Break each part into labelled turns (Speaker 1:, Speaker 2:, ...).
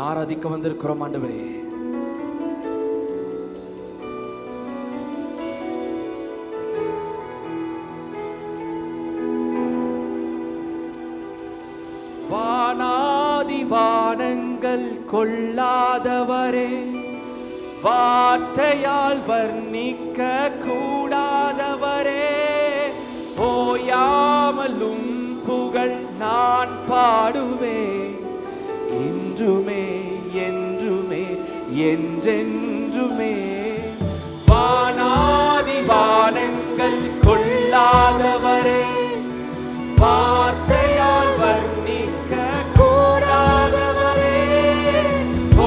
Speaker 1: ஆராதிக்க வந்திருக்கிறோம் ஆண்டவரே. வானாதி வானங்கள் கொள்ளாதவரே, வார்த்தையால் வர்ணிக்க கூடாதவரே, ஓயாமலும் புகழ் நான் பாடுவேன் இன்றுமே என்றுமே என்றென்றுமே. வானாதி வானங்கள் கொள்ளாதவரே, வார்த்தையால் வர்ணிக்க கூடாதவரே,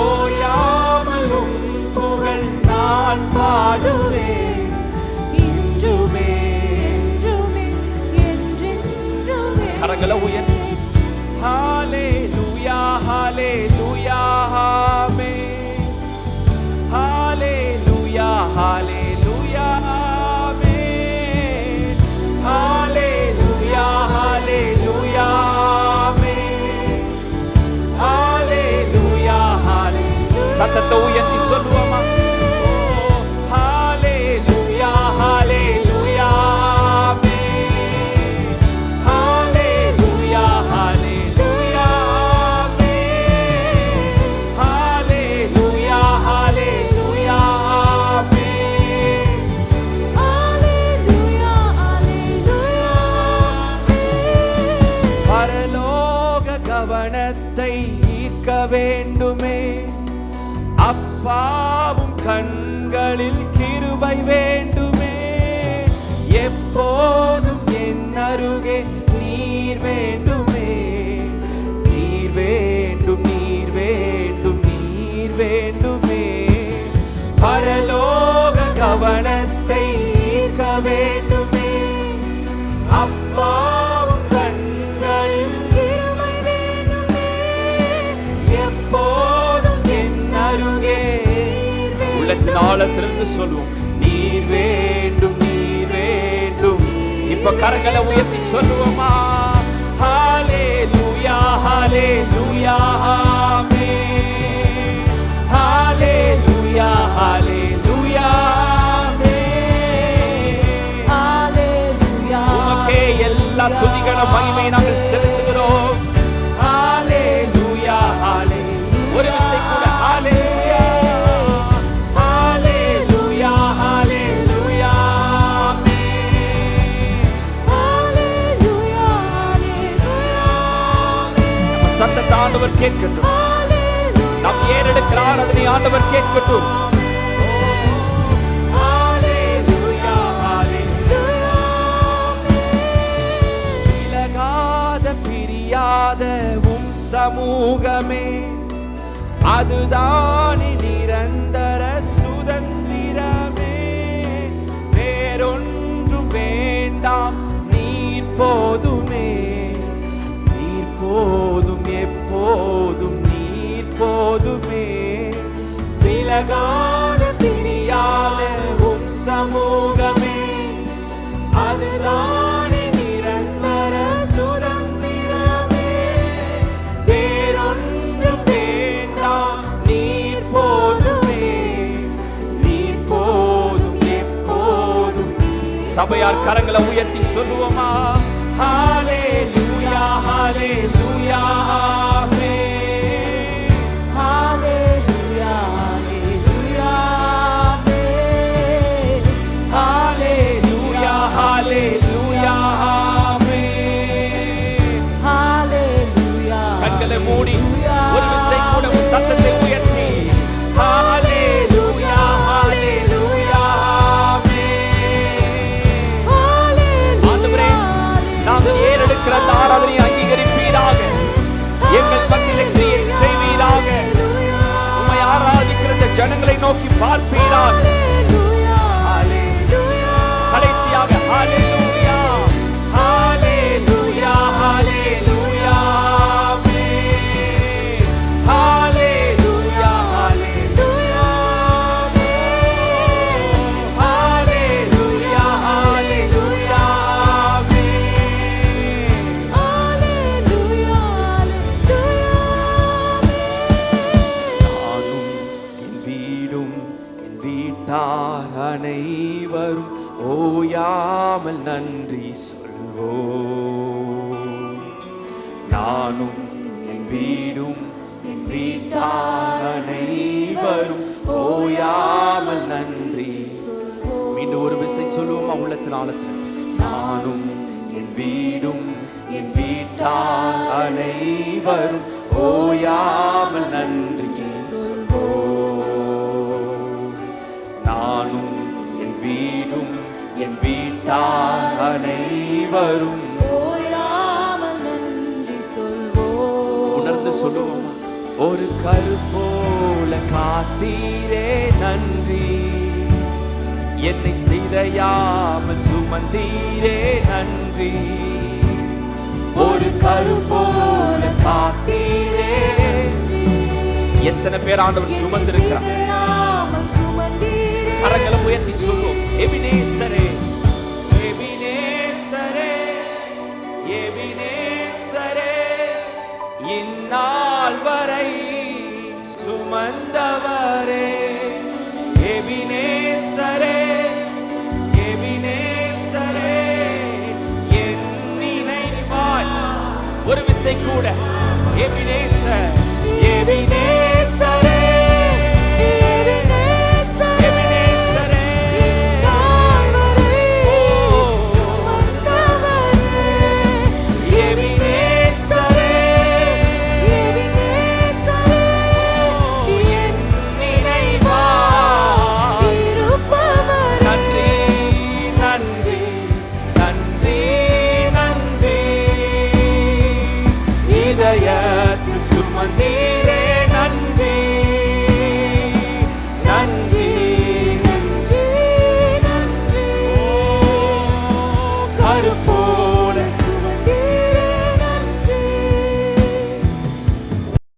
Speaker 1: ஓயாமலும் புகழ் நான் பாடுவேன் இன்றுமே என்றுமே என்றென்றுமே. கரங்களை உயர்த்தி ஹalleluya ஹalleluya ஆமென், ஹalleluya ஹalleluya ஆமென், ஹalleluya ஹalleluya ஆமென், ஹalleluya ஹalleluya. சத்தத்தை உயர்த்தி சொல்லுவோமா? ஹalleluya ஹalleluya ஆமென், ஹalleluya ஹalleluya ஆமென், ஹalleluya ஹalleluya ஆமென்,
Speaker 2: ஹalleluya ஹalleluya ஆமென்.
Speaker 1: பரலோக கவனத்தை ஈர்க்க வேண்டுமே, அப்பாவும் கண்களில் கிருபை வேண்டுமே, எப்போதும் என் அருகே நீர் வேண்டுமே, நீர் வேண்டும் நீர் வேண்டும் நீர் வேண்டுமே. பரலோக கவனத்தை ஈர்க்க வேண்டுமே, அப்பாவும் கண்களில்
Speaker 2: கிருபை வேண்டுமே,
Speaker 1: எப்போதும் என் அருகே. உள்ளத்தின் ஆழத்திலிருந்து சொல்லுவோம், நீர் வேண்டும் நீர் வேண்டும். இப்ப கரங்களை உயர்த்தி சொல்லுவோமா? ஹalleluya ஹalleluya ஆமென், ஹalleluya ஹalleluya ஆமென்.
Speaker 2: ஹalleluya
Speaker 1: உமக்கே எல்லா துதிகன மகிமை நாங்கள் செலுத்துகிறோம். ஹalleluya ஹalleluya. ஒரு விசை கூட ஹalleluya ஹalleluya ஹalleluya ஆமென்.
Speaker 2: ஹalleluya ஹalleluya ஆமென்.
Speaker 1: நம்ம சத்தத்தை ஆண்டவர் கேட்கட்டும், நாம் ஏறெடுக்கிற ஆராதனை ஆண்டவர் கேட்கட்டும். ஹalleluya ஹalleluya. விலகாத பிரியாத உம் சமூகமே, அதுதான் நிரந்தர சுதந்திரமே. வேறொன்றும் வேண்டாம், நீர் போதுமே, நீர் போதும் எப்போதும் நீர் போதுமே. விலகாத பிரியாத உம் சமூகமே, அதுதான் நிரந்தர சுதந்திரமே. வேறொன்றும் வேண்டாம், நீர் போதுமே, நீர் போதும் எப்போதும். சபையார் கரங்களை உயர்த்தி சொல்லுவோமா? ஹalleluya ஹalleluya ஆமென்,
Speaker 2: ஹalleluya ஹalleluya ஆமென்.
Speaker 1: ஹalleluya ஹalleluya ஆமென்.
Speaker 2: ஹalleluya
Speaker 1: கண்களை மூடி ஒரு விசை கூட உன் சத்தத்தை உயர்த்தி ஹalleluya ஹalleluya ஆமென். ஆண்டவரே, நாங்கள் ஏறெடுக்கிற அந்த ஆராதனையை அங்கீகரிப்பீராக, எங்கள் மத்தியிலே கிரியை செய்வீராக. உம்மை ஆராதிக்கிற இந்த ஜனங்களை நோக்கி பார்ப்பீராக. கடைசியாக ஹalleluya ஹalleluya ஹalleluya ஆமென், ஹalleluya ஹalleluya ஆமென், ஹalleluya ஹalleluya ஆமென்.
Speaker 2: ஹalleluya ஹalleluya ஆமென்.
Speaker 1: அனைவரும் ஓயாமல் நன்றி சொல்வோம். நானும் என் வீடும் என் வீட்டார் அனைவரும் ஓயாமல் நன்றி. மீண்டும் ஒரு விசை சொல்லுவோமா உள்ளத்தின் ஆழத்தில்? நானும் என் வீடும் என் வீட்டார் அனைவரும் ஓயாமல் நன்றி சொல்வோம். நானும் என் வீடும் என் வீட்டார் அனைவரும்
Speaker 2: ஓயாமல் நன்றி சொல்வோம்.
Speaker 1: உணர்ந்து சொல்லுவோம். ஒரு கருப்போல காத்தீரே நன்றி, என்னை சிதையாமல் சுமந்தீரே நன்றி. ஒரு கருப்போல காத்தீரே. எத்தனை பேர் ஆண்டவர் சுமந்திருக்கிறார்? கரங்களை உயர்த்தி சொல்லுவோம். எபினேசரே எபினேசரே எபினேசரே, இந்நாள் வரை சுமந்தவரே. எபினேசரே எபினேசரே, என் நினைவாய் ஒரு விசை கூட. எபினேசர் எபினேசரே எபினேசரே, எபினேசரே என் நினைவாய் இருப்பவரே. நன்றி நன்றி நன்றி நன்றி, இதயத்தில் சுமந்தீர்